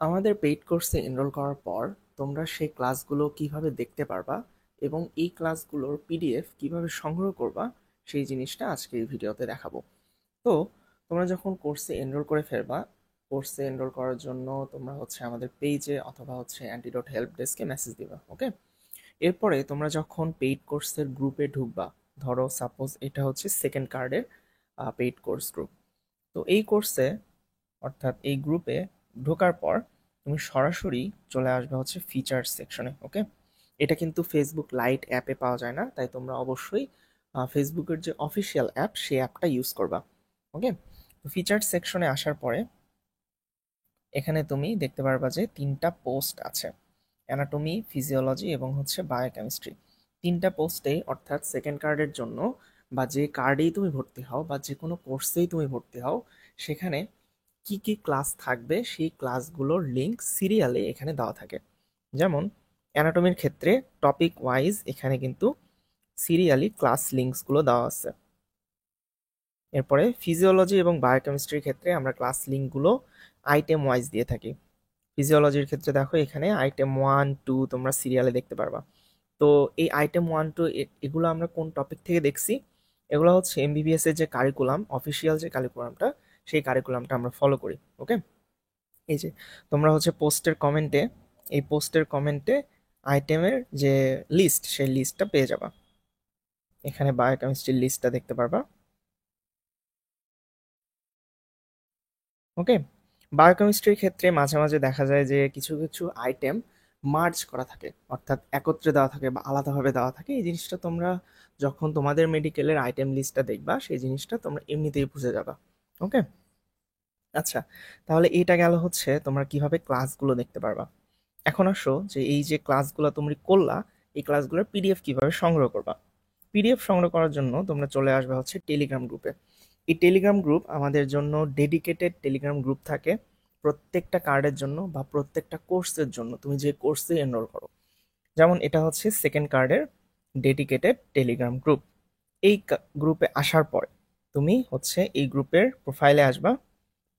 আমাদের পেইড কোর্সে এনরোল করার পর তোমরা সেই ক্লাসগুলো কিভাবে দেখতে পারবা এবং এই ক্লাসগুলোর পিডিএফ কিভাবে সংগ্রহ করবা সেই জিনিসটা আজকে এই ভিডিওতে দেখাবো। তো তোমরা যখন কোর্সে এনরোল করে ফেলবা, কোর্সে এনরোল করার জন্য তোমরা আমাদের পেজে অথবা অ্যান্টিডোট হেল্প ডেস্কে মেসেজ দিবা। ওকে, এরপরে তোমরা যখন পেইড কোর্সের গ্রুপে ঢুকবা, ধরো সাপোজ এটা সেকেন্ড কার্ডের পেইড কোর্স গ্রুপ। তো এই কোর্সে অর্থাৎ এই গ্রুপে ঢোকার পর তুমি সরাসরি চলে আসবে ফিচার্স সেকশনে। ওকে, এটা কিন্তু ফেসবুক লাইট অ্যাপে পাওয়া যায় না, তাই তোমরা অবশ্যই ফেসবুকের যে অফিসিয়াল অ্যাপ সেই অ্যাপটা ইউজ করবা। ওকে, তো ফিচার্স সেকশনে আসার পরে এখানে তুমি দেখতে পারবা যে তিনটা পোস্ট আছে, অ্যানাটমি, ফিজিওলজি এবং বায়োকেমিস্ট্রি। তিনটা পোস্টেই অর্থাৎ সেকেন্ড কার্ডের জন্য বা যে কার্ডেই তুমি ভর্তি হও বা যে কোনো কোর্সেই তুমি ভর্তি হও, সেখানে কি কি ক্লাস থাকবে সেই ক্লাসগুলোর লিঙ্ক সিরিয়ালে এখানে দেওয়া থাকে। যেমন অ্যানাটমির ক্ষেত্রে টপিক ওয়াইজ এখানে কিন্তু সিরিয়ালি ক্লাস লিঙ্কসগুলো দেওয়া আছে। এরপরে ফিজিওলজি এবং বায়োকেমিস্ট্রির ক্ষেত্রে আমরা ক্লাস লিঙ্কগুলো আইটেম ওয়াইজ দিয়ে থাকি। ফিজিওলজির ক্ষেত্রে দেখো এখানে আইটেম 1, 2 তোমরা সিরিয়ালে দেখতে পারবা। তো এই আইটেম 1, 2 এগুলো আমরা কোন টপিক থেকে দেখছি? এগুলো এমবিবিএস এর যে কারিকুলাম, অফিসিয়াল যে কারিকুলামটা, সেই কারিকুলামটা আমরা ফলো করি। ওকে, এই যে তোমরা পোস্টের কমেন্টে, এই পোস্টের কমেন্টে আইটেমের যে লিস্ট সেই লিস্টটা পেয়ে যাবা। এখানে বায়োকেমিস্ট্রির লিস্টটা দেখতে পারবা। ওকে, বায়োকেমিস্ট্রির ক্ষেত্রে মাঝে মাঝে দেখা যায় যে কিছু কিছু আইটেম মার্জ করা থাকে, অর্থাৎ একত্রে দেওয়া থাকে বা আলাদাভাবে দেওয়া থাকে। এই জিনিসটা তোমরা যখন তোমাদের মেডিকেলের আইটেম লিস্টটা দেখবা, সেই জিনিসটা তোমরা এমনিতেই বুঝে যাবা। ওকে, আচ্ছা, তাহলে এটা গেল তোমরা কিভাবে ক্লাসগুলো দেখতে পারবা। এখন আসো যে এই যে ক্লাসগুলো তুমি করলা, এই ক্লাসগুলোর পিডিএফ কিভাবে সংগ্রহ করবা। পিডিএফ সংগ্রহ করার জন্য তোমরা চলে আসবে টেলিগ্রাম গ্রুপে। এই টেলিগ্রাম গ্রুপ আমাদের জন্য ডেডিকেটেড টেলিগ্রাম গ্রুপ থাকে প্রত্যেকটা কার্ডের জন্য বা প্রত্যেকটা কোর্সের জন্য, তুমি যে কোর্সে এনরোল করো। যেমন এটা সেকেন্ড কার্ডের ডেডিকেটেড টেলিগ্রাম গ্রুপ। এই গ্রুপে আসার পরে তুমি এই গ্রুপের প্রোফাইলে আসবা।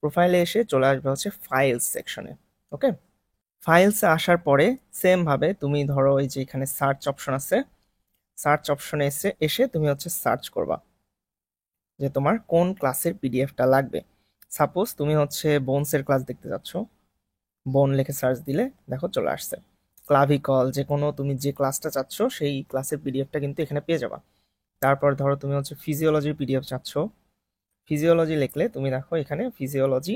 প্রোফাইলে এসে চলে আসবে ফাইলস সেকশনে। ওকে, ফাইলসে আসার পরে সেম ভাবে তুমি ধরো এই যে এখানে সার্চ অপশন আছে, সার্চ অপশনে এসে এসে তুমি সার্চ করবা যে তোমার কোন ক্লাসের পিডিএফটা লাগবে। সাপোজ তুমি বোনসের ক্লাস দেখতে যাচ্ছ, বোন লিখে সার্চ দিলে দেখো চলে আসছে। ক্লাভিকল, যে কোনো তুমি যে ক্লাসটা চাচ্ছ সেই ক্লাসের পিডিএফটা কিন্তু এখানে পেয়ে যাবা। তারপর ধরো তুমি ফিজিওলজির পিডিএফ চাচ্ছ, ফিজিওলজি লিখলে তুমি দেখো এখানে ফিজিওলজি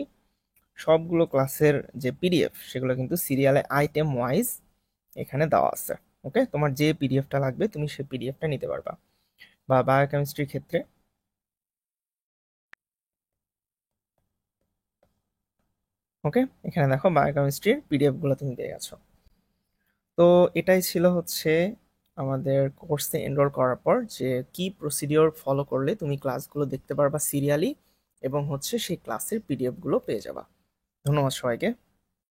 সবগুলো ক্লাসের যে পিডিএফ সেগুলো কিন্তু সিরিয়ালে আইটেম ওয়াইজ এখানে দেওয়া আছে। ওকে, তোমার যে পিডিএফটা লাগবে তুমি সেই পিডিএফটা নিতে পারবা। বা বায়োকেমিস্ট্রির ক্ষেত্রে ওকে, এখানে দেখো বায়োকেমিস্ট্রির পিডিএফ গুলো তুমি পেয়ে গেছো। তো এটাই ছিল আমাদের কোর্সে এনরোল করার পর যে কি প্রসিডিওর ফলো করলে তুমি ক্লাসগুলো দেখতে পারবা সিরিয়ালি এবং সেই ক্লাসের পিডিএফ গুলো পেয়ে যাবা। ধন্যবাদ সবাইকে।